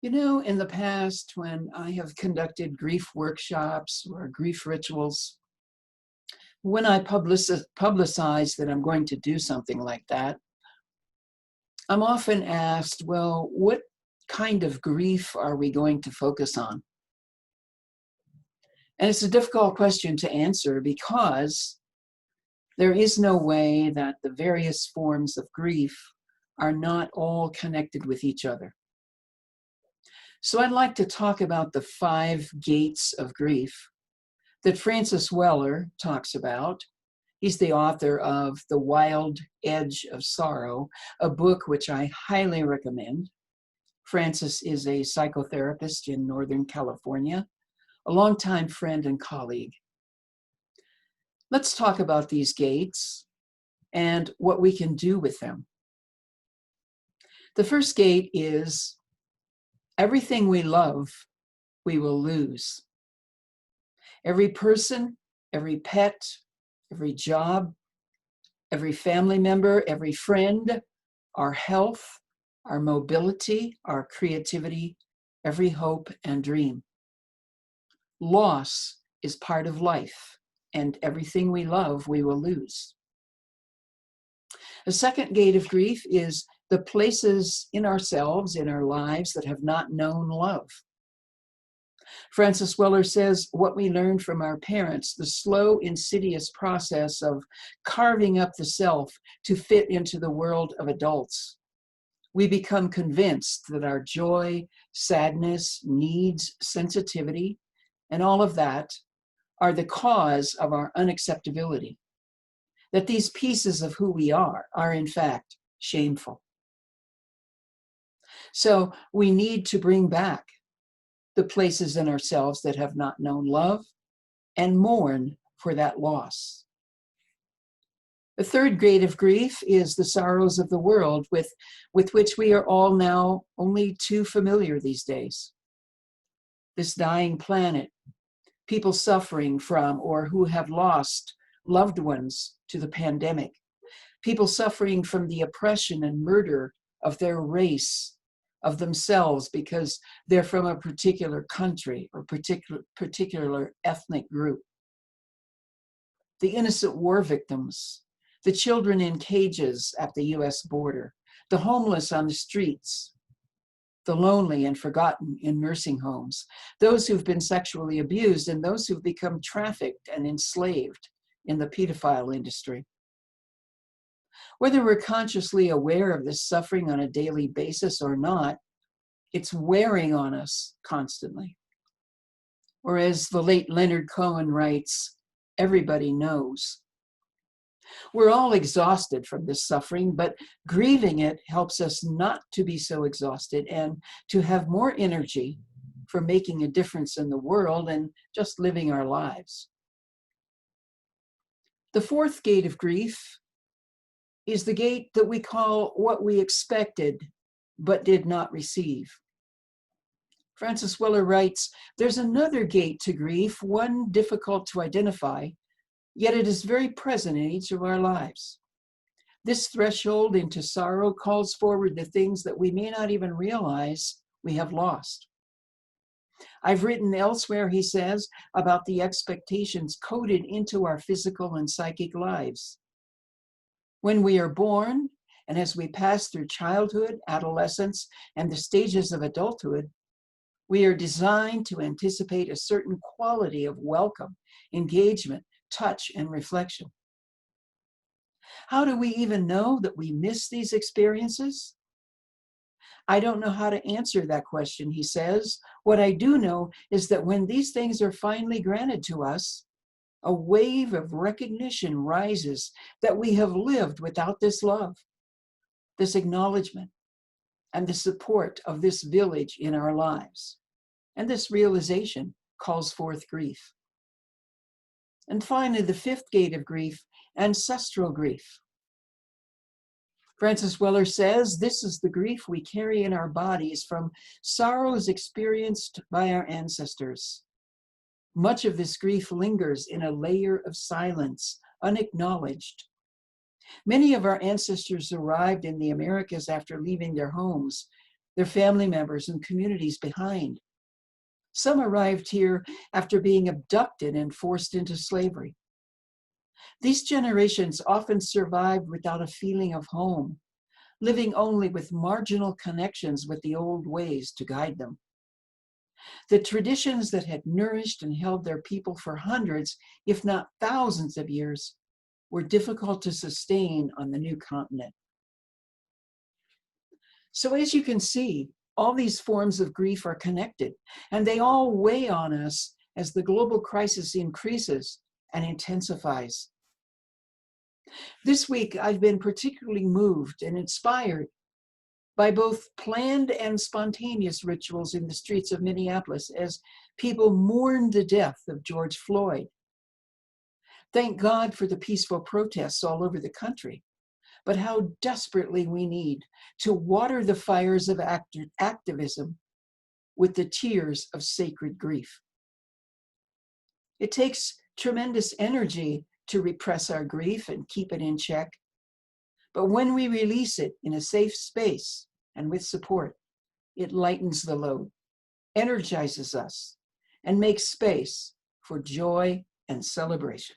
In the past, when I have conducted grief workshops or grief rituals, when I publicize that I'm going to do something like that, I'm often asked, well, what kind of grief are we going to focus on? And it's a difficult question to answer because there is no way that the various forms of grief are not all connected with each other. So I'd like to talk about the 5 gates of grief that Francis Weller talks about. He's the author of The Wild Edge of Sorrow, a book which I highly recommend. Francis is a psychotherapist in Northern California, a longtime friend and colleague. Let's talk about these gates and what we can do with them. The first gate is everything we love, we will lose. Every person, every pet, every job, every family member, every friend, our health, our mobility, our creativity, every hope and dream. Loss is part of life, and everything we love, we will lose. The second gate of grief is the places in ourselves, in our lives, that have not known love. Francis Weller says what we learn from our parents, the slow, insidious process of carving up the self to fit into the world of adults. We become convinced that our joy, sadness, needs, sensitivity, and all of that are the cause of our unacceptability. That these pieces of who we are in fact shameful. So we need to bring back the places in ourselves that have not known love and mourn for that loss. The third grade of grief is the sorrows of the world with which we are all now only too familiar these days. This dying planet, people suffering from or who have lost loved ones to the pandemic, people suffering from the oppression and murder of their race, of themselves because they're from a particular country or particular ethnic group. The innocent war victims, the children in cages at the US border, the homeless on the streets, the lonely and forgotten in nursing homes, those who've been sexually abused and those who've become trafficked and enslaved in the pedophile industry. Whether we're consciously aware of this suffering on a daily basis or not, it's wearing on us constantly. Or as the late Leonard Cohen writes, everybody knows. We're all exhausted from this suffering, but grieving it helps us not to be so exhausted and to have more energy for making a difference in the world and just living our lives. The fourth gate of grief is the gate that we call what we expected but did not receive. Francis Weller writes, there's another gate to grief, one difficult to identify, yet it is very present in each of our lives. This threshold into sorrow calls forward the things that we may not even realize we have lost. I've written elsewhere, he says, about the expectations coded into our physical and psychic lives. When we are born, and as we pass through childhood, adolescence, and the stages of adulthood, we are designed to anticipate a certain quality of welcome, engagement, touch, and reflection. How do we even know that we miss these experiences? I don't know how to answer that question, he says. What I do know is that when these things are finally granted to us, a wave of recognition rises that we have lived without this love, this acknowledgement, and the support of this village in our lives. And this realization calls forth grief. And finally, the fifth gate of grief, ancestral grief. Francis Weller says this is the grief we carry in our bodies from sorrows experienced by our ancestors. Much of this grief lingers in a layer of silence, unacknowledged. Many of our ancestors arrived in the Americas after leaving their homes, their family members and communities behind. Some arrived here after being abducted and forced into slavery. These generations often survived without a feeling of home, living only with marginal connections with the old ways to guide them. The traditions that had nourished and held their people for hundreds, if not thousands of years, were difficult to sustain on the new continent. So as you can see, all these forms of grief are connected, and they all weigh on us as the global crisis increases and intensifies. This week, I've been particularly moved and inspired by both planned and spontaneous rituals in the streets of Minneapolis as people mourn the death of George Floyd. Thank God for the peaceful protests all over the country, but how desperately we need to water the fires of activism with the tears of sacred grief. It takes tremendous energy to repress our grief and keep it in check. But when we release it in a safe space and with support, it lightens the load, energizes us, and makes space for joy and celebration.